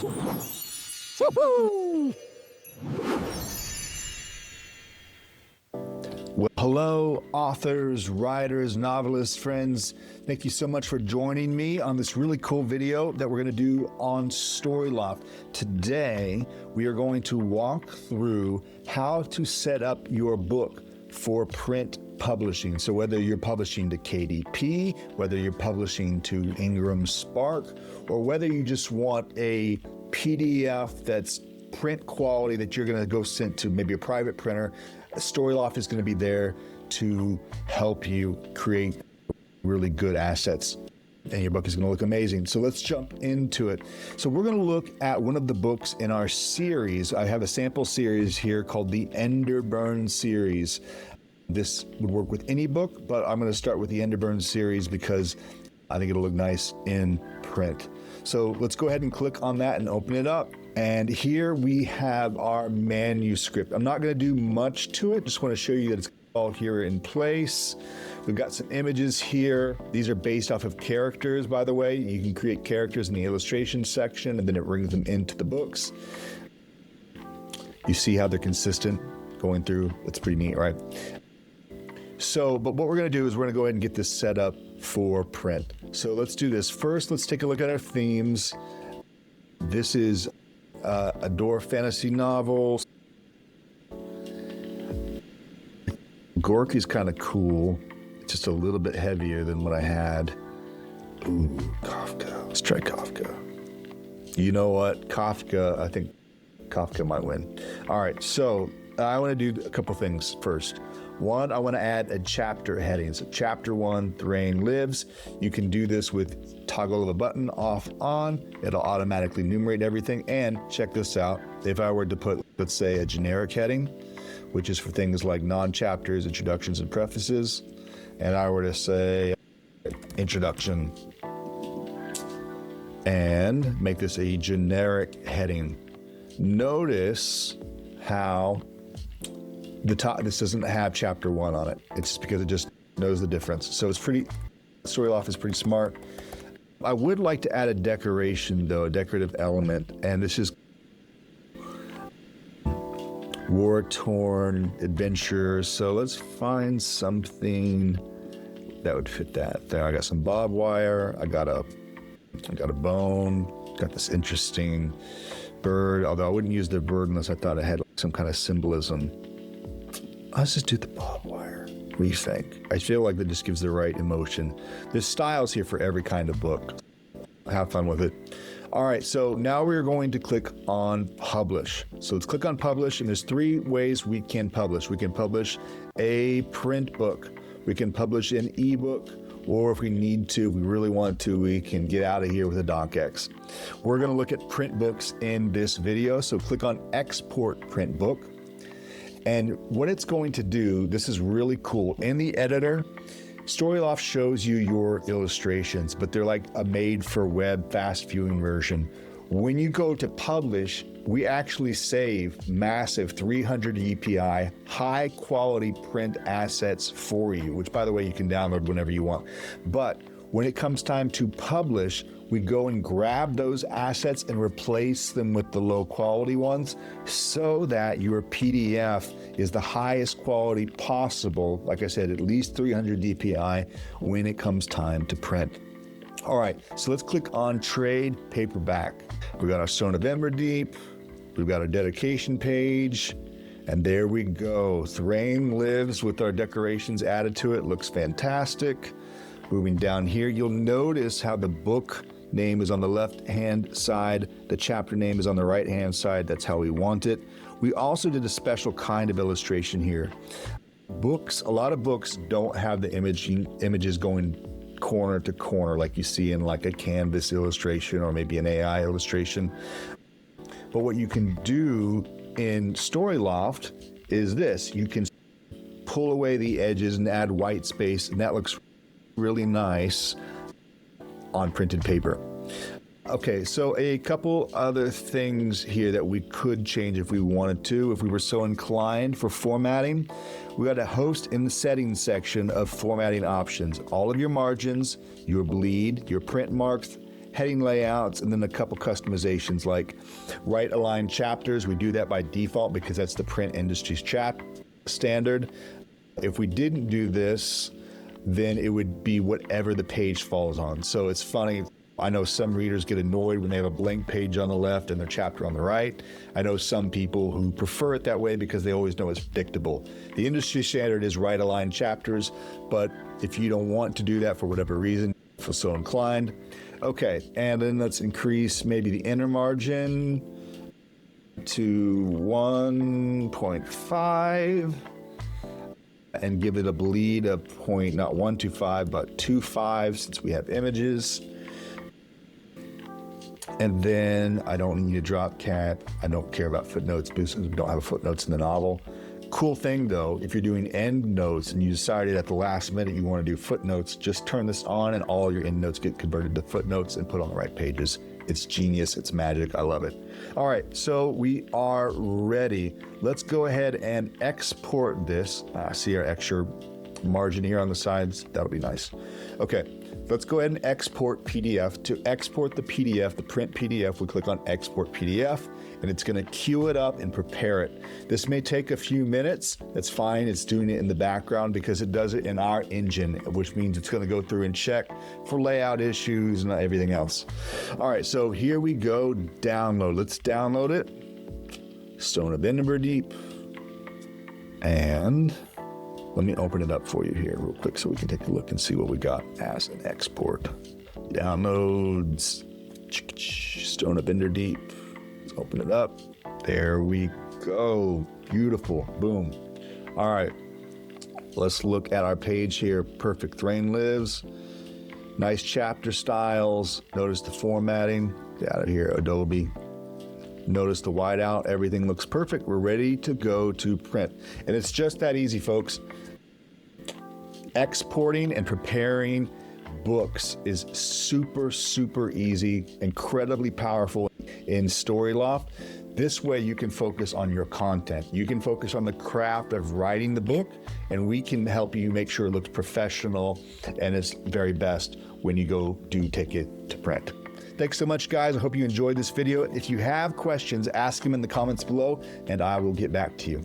Woo-hoo! Well, hello, authors, writers, novelists, friends. Thank you so much for joining me on this really cool video that we're going to do on Storyloft. Today, we are going to walk through how to set up your book for print publishing. So whether you're publishing to KDP, whether you're publishing to Ingram Spark, or whether you just want a PDF that's print quality that you're going to go send to maybe a private printer, Storyloft is going to be there to help you create really good assets, and your book is going to look amazing. So let's jump into it. So we're going to look at one of the books in our series. I have a sample series here called the Enderburn series. This would work with any book, but I'm going to start with the Enderburn series because I think it'll look nice in print. So let's go ahead and click on that and open it up. And here we have our manuscript. I'm not going to do much to it. Just want to show you that it's all here in place. We've got some images here. These are based off of characters, by the way. You can create characters in the illustration section, and then it brings them into the books. You see how they're consistent going through. It's pretty neat, right? So, but what we're going to do is we're going to go ahead and get this set up for print. So let's do this. First, let's take a look at our themes. This is a Door fantasy novel. Gorky's kind of cool. It's just a little bit heavier than what I had. Ooh, Kafka. Let's try Kafka. You know what? Kafka, I think Kafka might win. All right, so I want to do a couple things first. One, I want to add a chapter heading. So chapter 1, Thrain Lives. You can do this with toggle of a button off on. It'll automatically enumerate everything. And check this out. If I were to put, let's say, a generic heading, which is for things like non-chapters, introductions, and prefaces, and I were to say introduction and make this a generic heading. Notice how the top, this doesn't have chapter 1 on it. It's just because it just knows the difference. So it's pretty, Storyloft is pretty smart. I would like to add a decoration though, a decorative element, and this is war-torn adventure. So let's find something that would fit that. There, I got some barbed wire. I got a bone. Got this interesting bird. Although I wouldn't use the bird unless I thought it had some kind of symbolism. Let's just do the barbed wire. What do you think? I feel like that just gives the right emotion. There's styles here for every kind of book. Have fun with it. All right, so now we're going to click on Publish. So let's click on Publish, and there's 3 ways we can publish. We can publish a print book. We can publish an ebook, or if we need to, if we really want to, we can get out of here with a DocX. We're going to look at print books in this video, so click on Export Print Book. And what it's going to do, this is really cool. In the editor, Storyloft shows you your illustrations, but they're like a made-for-web fast viewing version. When you go to publish, we actually save massive 300 DPI, high-quality print assets for you, which, by the way, you can download whenever you want. But when it comes time to publish, we go and grab those assets and replace them with the low-quality ones so that your PDF is the highest quality possible. Like I said, at least 300 DPI when it comes time to print. All right, so let's click on Trade Paperback. We've got our Stone of Emberdeep. We've got our dedication page. And there we go. Thrain Lives with our decorations added to it. Looks fantastic. Moving down here, you'll notice how the book name is on the left-hand side. The chapter name is on the right-hand side. That's how we want it. We also did a special kind of illustration here. Books, a lot of books don't have the images going corner to corner like you see in like a canvas illustration or maybe an AI illustration. But what you can do in Storyloft is this. You can pull away the edges and add white space, and that looks really nice on printed paper. Okay, so a couple other things here that we could change if we wanted to, if we were so inclined for formatting. We got a host in the settings section of formatting options. All of your margins, your bleed, your print marks heading layouts, and then a couple customizations like right aligned chapters. We do that by default because that's the print industry's standard. If we didn't do this, then it would be whatever the page falls on. So it's funny. I know some readers get annoyed when they have a blank page on the left and their chapter on the right. I know some people who prefer it that way because they always know it's predictable. The industry standard is right aligned chapters, but if you don't want to do that for whatever reason, feel so inclined. Okay, and then let's increase maybe the inner margin to 1.5 and give it a bleed of not 125, but 2.5 since we have images. And then I don't need a drop cat. I don't care about footnotes because we don't have footnotes in the novel. Cool thing though, if you're doing endnotes and you decided at the last minute you want to do footnotes, just turn this on and all your endnotes get converted to footnotes and put on the right pages. It's genius, it's magic, I love it. All right, so we are ready. Let's go ahead and export this. See our extra margin here on the sides? That would be nice. Okay. Let's go ahead and export PDF. To export the PDF, the print PDF, we click on Export PDF, and it's going to queue it up and prepare it. This may take a few minutes. That's fine. It's doing it in the background because it does it in our engine, which means it's going to go through and check for layout issues and everything else. All right, so here we go. Download. Let's download it. Stone of Edinburgh Deep. And let me open it up for you here real quick so we can take a look and see what we got as an export. Downloads, Stone of Ender Deep. Let's open it up. There we go. Beautiful. Boom. All right. Let's look at our page here. Perfect Thrain Lives. Nice chapter styles. Notice the formatting. Get out of here, Adobe. Notice the whiteout. Everything looks perfect. We're ready to go to print. And it's just that easy, folks. Exporting and preparing books is super, super easy, incredibly powerful in Storyloft. This way you can focus on your content. You can focus on the craft of writing the book, and we can help you make sure it looks professional and it's very best when you take it to print. Thanks so much, guys. I hope you enjoyed this video. If you have questions, ask them in the comments below, and I will get back to you.